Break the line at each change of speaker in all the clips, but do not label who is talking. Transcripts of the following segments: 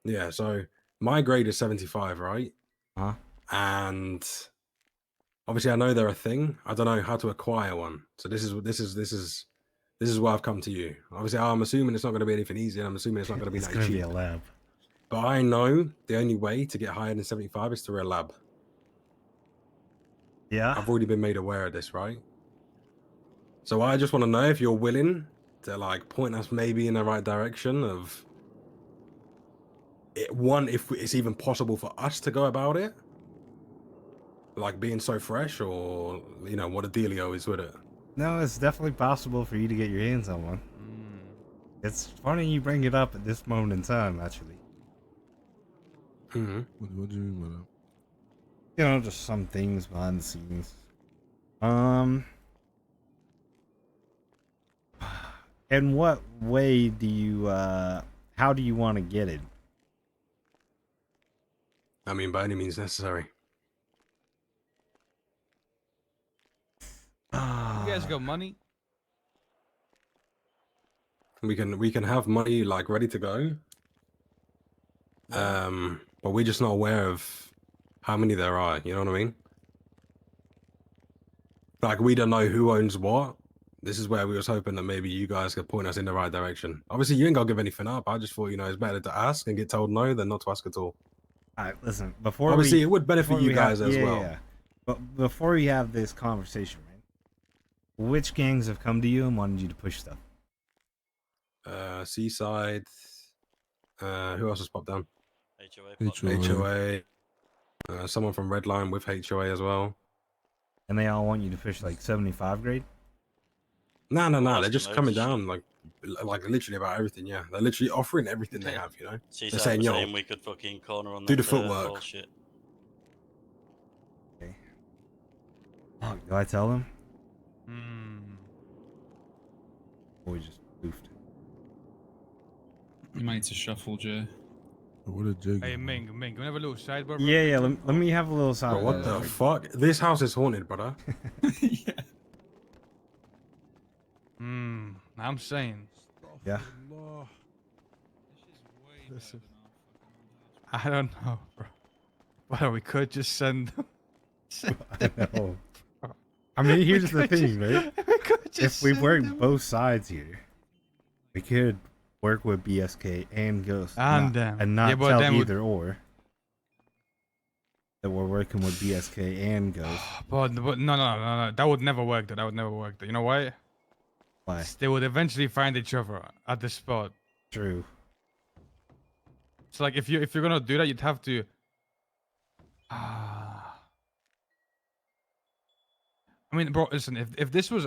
Yeah, so my grade is 75, right?
Huh?
And obviously I know they're a thing. I don't know how to acquire one. So this is why I've come to you. Obviously, I'm assuming it's not going to be anything easy, and I'm assuming it's not going to be
It's
that
gonna be a
cheap.
lab.
But I know the only way to get higher than 75 is through a lab.
Yeah.
I've already been made aware of this, right? So I just want to know if you're willing to like point us maybe in the right direction of it. One, if it's even possible for us to go about it, like being so fresh, or what a dealio is with it.
No, it's definitely possible for you to get your hands on one. It's funny you bring it up at this moment in time, actually.
Mm-hmm.
What do you mean by that?
You know, just some things behind the scenes. Um, in what way do you, how do you want to get it?
I mean, by any means necessary.
You guys got money?
We can have money like ready to go. But we're just not aware of how many there are. You know what I mean? Like we don't know who owns what. This is where we was hoping that maybe you guys could point us in the right direction. Obviously, you ain't gonna give anything up. I just thought, it's better to ask and get told no than not to ask at all.
All right, listen.
Obviously, it would benefit
before
you
we have,
guys as well.
yeah. But before we have this conversation, right? Which gangs have come to you and wanted you to push stuff?
Seaside. Who else has popped down?
HOA.
HOA. Someone from Redline with HOA as well.
And they all want you to push like 75 grade?
No. They're just coming down like literally about everything. Yeah, they're literally offering everything they have. They're saying, "Yo,
we could fucking corner on
do the
that,
footwork."
bullshit.
Okay. Oh, do I tell them? Or we just goofed?
You might need to shuffle, Jay.
What a jig.
Hey, Ming, can we have a little sidebar? bro?
Yeah. Let me have a little side.
Bro, what the fuck? This house is haunted, brother.
Yeah.
I'm saying.
Yeah.
I don't know, bro. But we could just send them.
I know. I mean, here's the thing, right?
We could
If
just
we
send
work
them.
both sides here, we could work with BSK and Ghost,
And them.
and not
Yeah, but
tell
then we-
either or that we're working with BSK and Ghost.
But no. That would never work. That would never work. You know why?
Why?
They would eventually find each other at the spot.
True.
So like, if you're gonna do that, you'd have to. I mean, bro, listen. If this was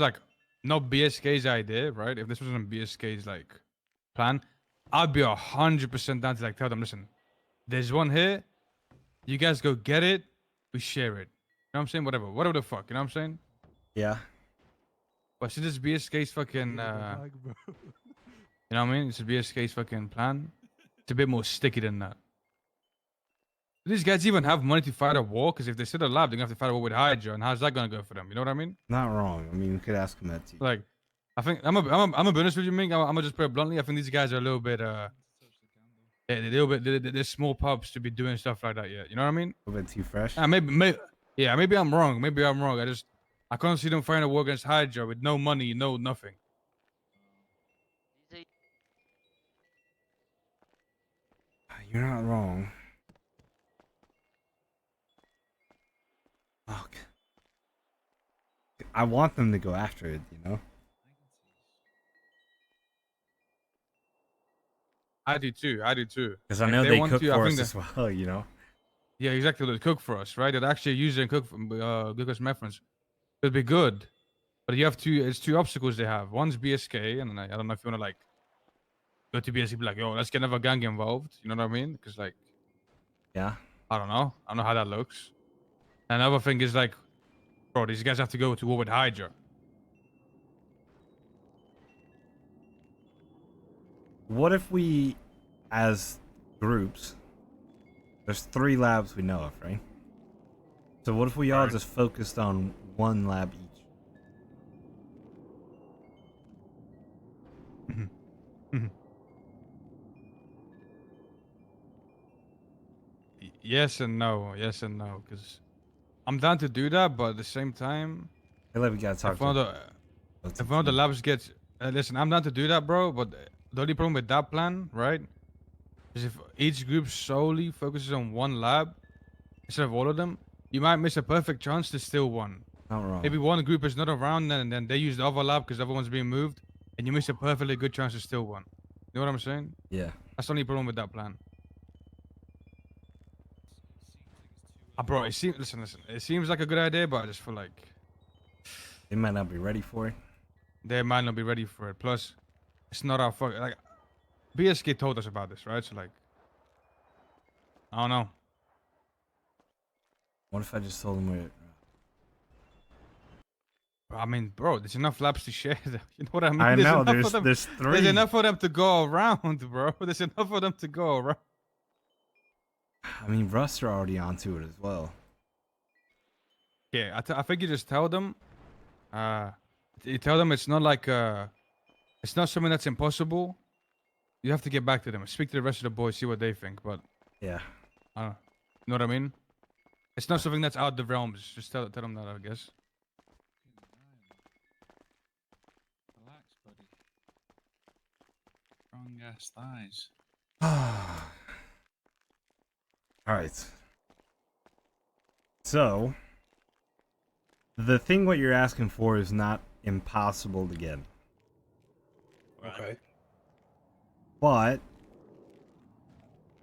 like not BSK's idea, right? If this wasn't BSK's like plan, I'd be 100% down to like tell them, listen, there's one here. You guys go get it. We share it. You know what I'm saying? Whatever the fuck. You know what I'm saying?
Yeah.
But since it's BSK's fucking, you know what I mean? It's a BSK's fucking plan. It's a bit more sticky than that. Do these guys even have money to fight a war? Because if they sit alive, they're gonna have to fight a war with Hydra, and how's that gonna go for them? You know what I mean?
Not wrong. I mean, we could ask him that too.
Like, I think I'm a be honest with you, Ming. I'm gonna just put it bluntly. I think these guys are a little bit they're a little bit they're small pups to be doing stuff like that. Yeah, you know what I mean?
A little bit too fresh.
Maybe I'm wrong. Maybe I'm wrong. I can't see them fighting a war against Hydra with no money, no nothing.
You're not wrong. Fuck. I want them to go after it, you know?
I do too.
Because I
If
know they
want
cook
to, I
for
think
us as well, you know?
Yeah, exactly. They cook for us, right? They'd actually use it and cook glucose reference. It'd be good, but you have it's two obstacles they have. One's BSK, and I don't know if you want to like go to BSK, be like, yo, let's get another gang involved. You know what I mean? Because like,
Yeah.
I don't know how that looks. Another thing is like, bro, these guys have to go to war with Hydra.
What if we, as groups, there's 3 labs we know of, right? So what if we all just focused on one lab each?
yes and no, yes and no, because I'm down to do that, but at the same time,
I feel like we gotta talk
if one
to
of the
OTT.
if one of the labs gets listen, I'm down to do that, bro. But the only problem with that plan, right, is if each group solely focuses on one lab instead of all of them, you might miss a perfect chance to steal one.
Not wrong.
Maybe one group is not around, and then they use the other lab because the other one's being moved, and you miss a perfectly good chance to steal one. You know what I'm saying?
Yeah.
That's the only problem with that plan. Bro, it seems. Listen. It seems like a good idea, but I just feel like
They might not be ready for it.
they might not be ready for it. Plus, it's not our fuck. Like, BSK told us about this, right? So like, I don't know.
What if I just told them we're...
I mean, bro, there's enough labs to share. You know what I mean?
I
There's
know,
enough of them.
there's 3.
There's enough for them to go around, bro. There's enough for them to go around.
I mean, Rust are already onto it as well.
Yeah, I think you just tell them. You tell them it's not like it's not something that's impossible. You have to get back to them. Speak to the rest of the boys, see what they think. But
Yeah.
I don't know. You know what I mean? It's not something that's out of the realms. Just tell them that, I guess.
Relax, buddy. Strong ass thighs.
Alright. So, the thing what you're asking for is not impossible to get.
Okay.
But,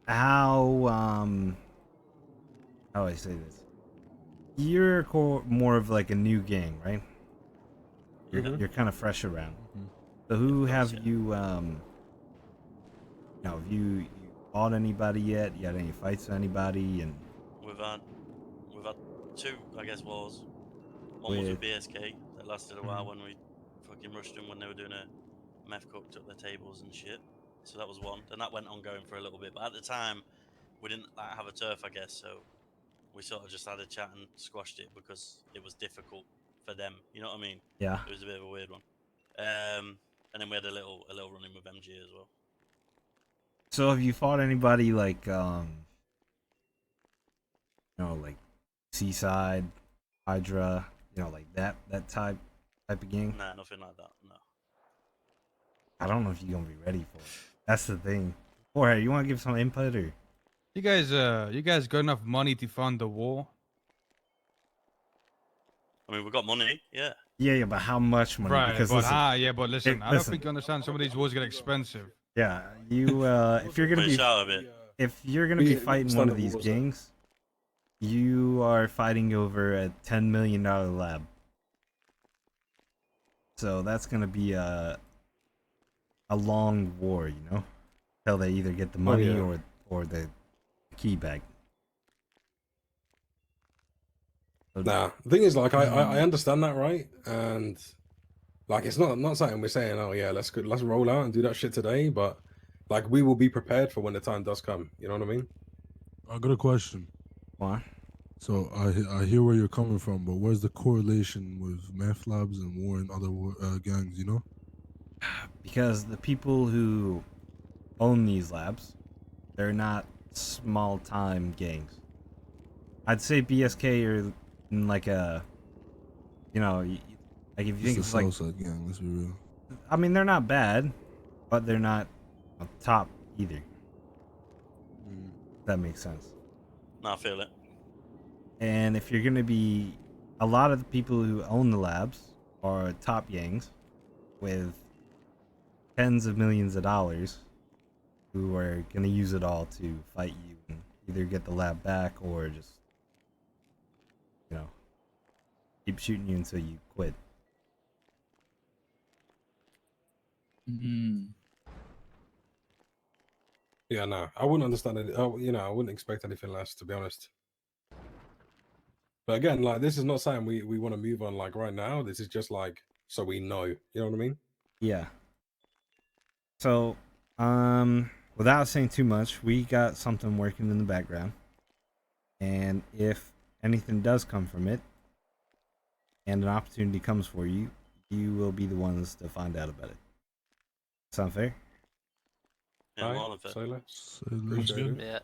how do I say this? You're more of like a new gang, right? You're kind of fresh around. So who have you, have you fought anybody yet? You had any fights with anybody? And
We've had 2, I guess, wars. One was with BSK that lasted a while when we fucking rushed them when they were doing a meth cooked up their tables and shit. So that was one. Then that went ongoing for a little bit. But at the time, we didn't like have a turf, I guess. So we sort of just had a chat and squashed it because it was difficult for them. You know what I mean?
yeah.
It was a bit of a weird one. And then we had a little run in with MG as well.
So have you fought anybody like, like Seaside, Hydra, like that type of gang?
Nah, nothing like that. No.
I don't know if you're gonna be ready for it. That's the thing. Jorge, you want to give some input or?
You guys got enough money to fund the war?
I mean, we got money, yeah.
Yeah, but how much money?
Right,
Because
but
listen,
but listen, I don't
listen.
think you understand. Some of these wars get expensive.
yeah, you if you're gonna
Push
be
out a bit.
be fighting one of these
understandable,
gangs, you are fighting over a $10 million lab. So that's gonna be a long war, till they either get the money
yeah.
or the key back. So,
Nah, the thing is, like, I understand that, right? And like, it's not something we're saying, oh yeah, let's roll out and do that shit today. But like, we will be prepared for when the time does come. You know what I mean?
I got a question.
What?
So I hear where you're coming from, but where's the correlation with meth labs and war and other gangs?
Because the people who own these labs, they're not small time gangs. I'd say BSK are in like a, like if you think
It's
it's
the
like,
Southside gang. Let's be real.
I mean, they're not bad, but they're not top either. If that makes sense.
No, I feel it.
And if you're gonna be, a lot of the people who own the labs are top gangs with tens of millions of dollars who are gonna use it all to fight you and either get the lab back or just, keep shooting you until you quit.
Yeah, no, I wouldn't understand it. I wouldn't expect anything less, to be honest. But again, like, this is not saying we want to move on like right now. This is just like so we know. You know what I mean?
Yeah. So, without saying too much, we got something working in the background. And if anything does come from it, and an opportunity comes for you, you will be the ones to find out about it. Sound fair?
Yeah, more than fair.
Solar.
So let's
Appreciate it.
Yeah.